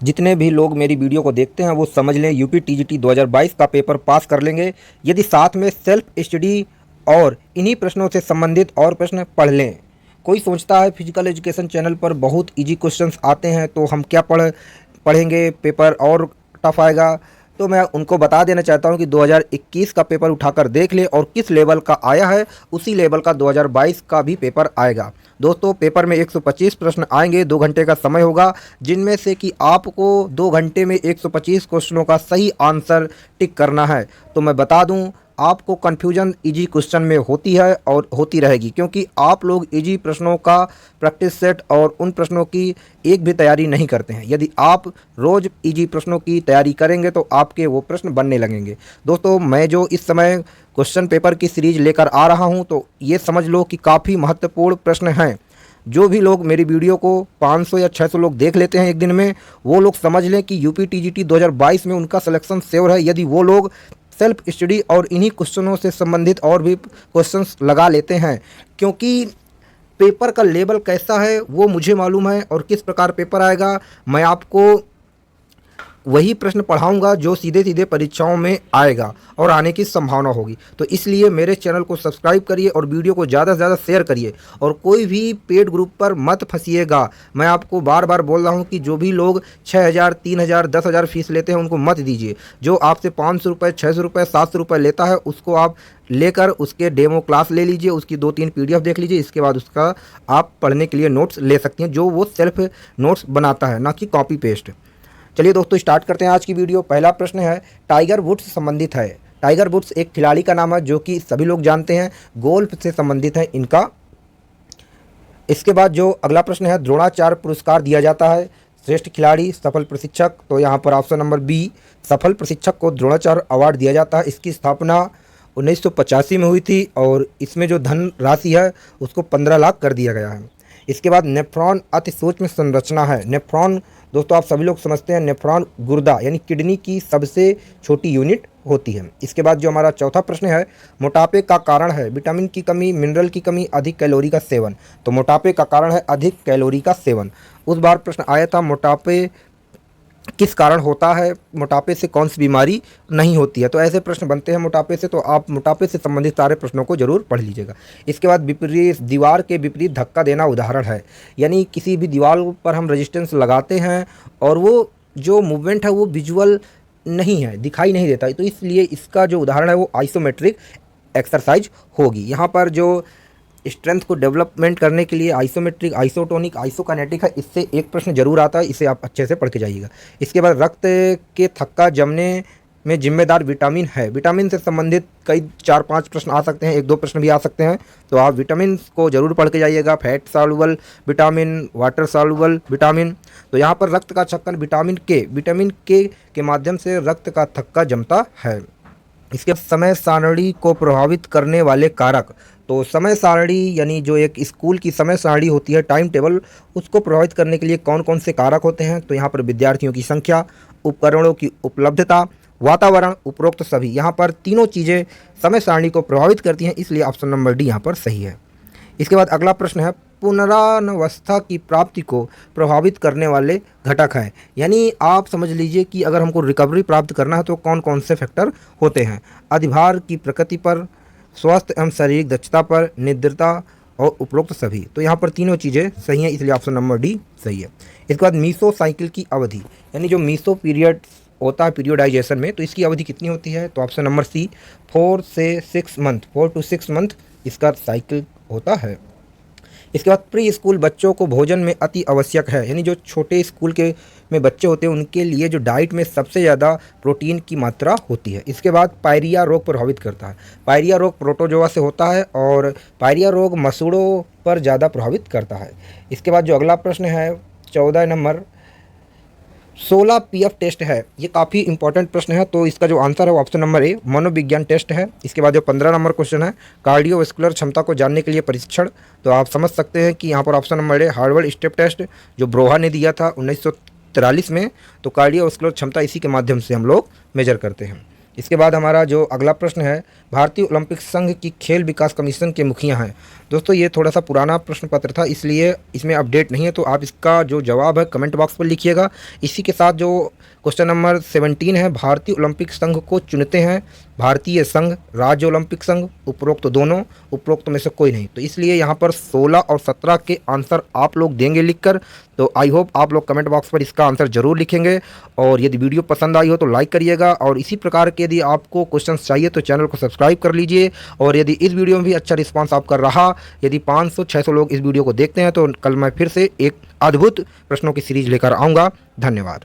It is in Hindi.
जितने भी लोग मेरी वीडियो को देखते हैं वो समझ लें यूपी टीजीटी 2022 का पेपर पास कर लेंगे यदि साथ में सेल्फ स्टडी और इन्हीं प्रश्नों से संबंधित और प्रश्न पढ़ लें। कोई सोचता है फिजिकल एजुकेशन चैनल पर बहुत इजी क्वेश्चंस आते हैं तो हम क्या पढ़ेंगे, पेपर और टफ आएगा। तो मैं उनको बता देना चाहता हूं कि 2021 का पेपर उठाकर देख ले और किस लेवल का आया है उसी लेवल का 2022 का भी पेपर आएगा। दोस्तों, पेपर में 125 प्रश्न आएंगे, 2 घंटे का समय होगा, जिनमें से कि आपको 2 घंटे में 125 क्वेश्चनों का सही आंसर टिक करना है। तो मैं बता दूं, आपको कन्फ्यूजन इजी क्वेश्चन में होती है और होती रहेगी, क्योंकि आप लोग इजी प्रश्नों का प्रैक्टिस सेट और उन प्रश्नों की एक भी तैयारी नहीं करते हैं। यदि आप रोज़ इजी प्रश्नों की तैयारी करेंगे तो आपके वो प्रश्न बनने लगेंगे। दोस्तों, मैं जो इस समय क्वेश्चन पेपर की सीरीज लेकर आ रहा हूं, तो ये समझ लो कि काफ़ी महत्वपूर्ण प्रश्न हैं। जो भी लोग मेरी वीडियो को 500 या 600 लोग देख लेते हैं एक दिन में, वो लोग समझ लें कि यूपी टीजीटी 2022 में उनका सिलेक्शन श्योर है। यदि वो लोग सेल्फ स्टडी और इन्हीं क्वेश्चनों से संबंधित और भी क्वेश्चंस लगा लेते हैं, क्योंकि पेपर का लेवल कैसा है वो मुझे मालूम है और किस प्रकार पेपर आएगा मैं आपको वही प्रश्न पढ़ाऊंगा जो सीधे सीधे परीक्षाओं में आएगा और आने की संभावना होगी। तो इसलिए मेरे चैनल को सब्सक्राइब करिए और वीडियो को ज़्यादा से ज़्यादा शेयर करिए और कोई भी पेड ग्रुप पर मत फंसिएगा। मैं आपको बार बार बोल रहा हूं कि जो भी लोग 6,000, 3,000, 10,000 फीस लेते हैं उनको मत दीजिए। जो आपसे 500 रुपये, 600 रुपये, 700 रुपये लेता है उसको आप लेकर उसके डेमो क्लास ले लीजिए, उसकी 2-3 PDF देख लीजिए, इसके बाद उसका आप पढ़ने के लिए नोट्स ले सकते हैं, जो वो सेल्फ नोट्स बनाता है, ना कि कॉपी पेस्ट। चलिए दोस्तों, स्टार्ट करते हैं आज की वीडियो। पहला प्रश्न है, टाइगर वुड्स से संबंधित है। टाइगर वुड्स एक खिलाड़ी का नाम है जो कि सभी लोग जानते हैं, गोल्फ से संबंधित है इनका। इसके बाद जो अगला प्रश्न है, द्रोणाचार्य पुरस्कार दिया जाता है श्रेष्ठ खिलाड़ी, सफल प्रशिक्षक। तो यहाँ पर ऑप्शन नंबर बी, सफल प्रशिक्षक को द्रोणाचार्य अवार्ड दिया जाता है। इसकी स्थापना 1985 में हुई थी और इसमें जो धन राशि है उसको 15 लाख कर दिया गया है। इसके बाद नेफ्रॉन अति सूक्ष्म संरचना है। नेफ्रॉन दोस्तों आप सभी लोग समझते हैं, नेफ्रॉन गुर्दा यानी किडनी की सबसे छोटी यूनिट होती है। इसके बाद जो हमारा चौथा प्रश्न है, मोटापे का कारण है विटामिन की कमी, मिनरल की कमी, अधिक कैलोरी का सेवन। तो मोटापे का कारण है अधिक कैलोरी का सेवन। उस बार प्रश्न आया था मोटापे किस कारण होता है, मोटापे से कौन सी बीमारी नहीं होती है। तो ऐसे प्रश्न बनते हैं मोटापे से, तो आप मोटापे से संबंधित सारे प्रश्नों को जरूर पढ़ लीजिएगा। इसके बाद विपरीत, दीवार के विपरीत धक्का देना उदाहरण है। यानी किसी भी दीवार पर हम रेजिस्टेंस लगाते हैं और वो जो मूवमेंट है वो विजुअल नहीं है, दिखाई नहीं देता, तो इसलिए इसका जो उदाहरण है वो आइसोमेट्रिक एक्सरसाइज होगी। यहाँ पर जो स्ट्रेंथ को डेवलपमेंट करने के लिए आइसोमेट्रिक, आइसोटोनिक, आइसोकाइनेटिक है, इससे एक प्रश्न जरूर आता है, इसे आप अच्छे से पढ़ के जाइएगा। इसके बाद रक्त के थक्का जमने में जिम्मेदार विटामिन है। विटामिन से संबंधित कई 4-5 प्रश्न आ सकते हैं, 1-2 प्रश्न भी आ सकते हैं, तो आप विटामिन को जरूर पढ़ के जाइएगा। Fat soluble vitamin, water soluble vitamin. तो यहाँ पर रक्त का छक्कन विटामिन के माध्यम से रक्त का थक्का जमता है। इसके समय सारणी को प्रभावित करने वाले कारक। तो समय सारणी यानी जो एक स्कूल की समय सारणी होती है, टाइम टेबल, उसको प्रभावित करने के लिए कौन कौन से कारक होते हैं। तो यहाँ पर विद्यार्थियों की संख्या, उपकरणों की उपलब्धता, वातावरण, उपरोक्त सभी। यहाँ पर तीनों चीज़ें समय सारणी को प्रभावित करती हैं, इसलिए ऑप्शन नंबर डी यहाँ पर सही है। इसके बाद अगला प्रश्न है, पुनरावस्था की प्राप्ति को प्रभावित करने वाले घटक हैं। यानी आप समझ लीजिए कि अगर हमको रिकवरी प्राप्त करना है तो कौन कौन से फैक्टर होते हैं। अधिभार की प्रकृति पर, स्वास्थ्य एवं शारीरिक दक्षता पर, निद्रता और उपरोक्त सभी। तो यहाँ पर तीनों चीज़ें सही हैं, इसलिए ऑप्शन नंबर डी सही है। इसके बाद मीसो साइकिल की अवधि, यानी जो मीसो पीरियड होता है पीरियोडाइजेशन में, तो इसकी अवधि कितनी होती है। तो ऑप्शन नंबर सी 4 से 6 मंथ, 4 to 6 मंथ इसका साइकिल होता है। इसके बाद प्री स्कूल बच्चों को भोजन में अति आवश्यक है। यानी जो छोटे स्कूल के में बच्चे होते हैं उनके लिए जो डाइट में सबसे ज़्यादा प्रोटीन की मात्रा होती है। इसके बाद पायरिया रोग प्रभावित करता है। पायरिया रोग प्रोटोजोआ से होता है और पायरिया रोग मसूड़ों पर ज़्यादा प्रभावित करता है। इसके बाद जो अगला प्रश्न है 14 नंबर, 16 PF टेस्ट है। ये काफ़ी इंपॉर्टेंट प्रश्न है, तो इसका जो आंसर है वो ऑप्शन नंबर ए, मनोविज्ञान टेस्ट है। इसके बाद जो 15 नंबर क्वेश्चन है, कार्डियोवैस्कुलर क्षमता को जानने के लिए परीक्षण। तो आप समझ सकते हैं कि यहाँ पर option number A, Harvard step test, जो ब्रोहा ने दिया था 1943 में। तो कार्डियोवैस्कुलर क्षमता इसी के माध्यम से हम लोग मेजर करते हैं। इसके बाद हमारा जो अगला प्रश्न है, भारतीय ओलंपिक संघ की खेल विकास कमीशन के मुखिया हैं। दोस्तों ये थोड़ा सा पुराना प्रश्न पत्र था, इसलिए इसमें अपडेट नहीं है, तो आप इसका जो जवाब है कमेंट बॉक्स पर लिखिएगा। इसी के साथ जो क्वेश्चन नंबर 17 है, भारतीय ओलंपिक संघ को चुनते हैं भारतीय संघ, राज्य ओलंपिक संघ, उपरोक्त दोनों, उपरोक्त में से कोई नहीं। तो इसलिए यहाँ पर 16 और 17 के आंसर आप लोग देंगे लिखकर। तो आई होप आप लोग कमेंट बॉक्स पर इसका आंसर जरूर लिखेंगे, और यदि वीडियो पसंद आई हो तो लाइक करिएगा, और इसी प्रकार के यदि आपको क्वेश्चंस चाहिए तो चैनल को सब्सक्राइब कर लीजिए। और यदि इस वीडियो में भी अच्छा रिस्पांस आपका रहा, यदि 500-600 लोग इस वीडियो को देखते हैं, तो कल मैं फिर से एक अद्भुत प्रश्नों की सीरीज लेकर आऊँगा। धन्यवाद।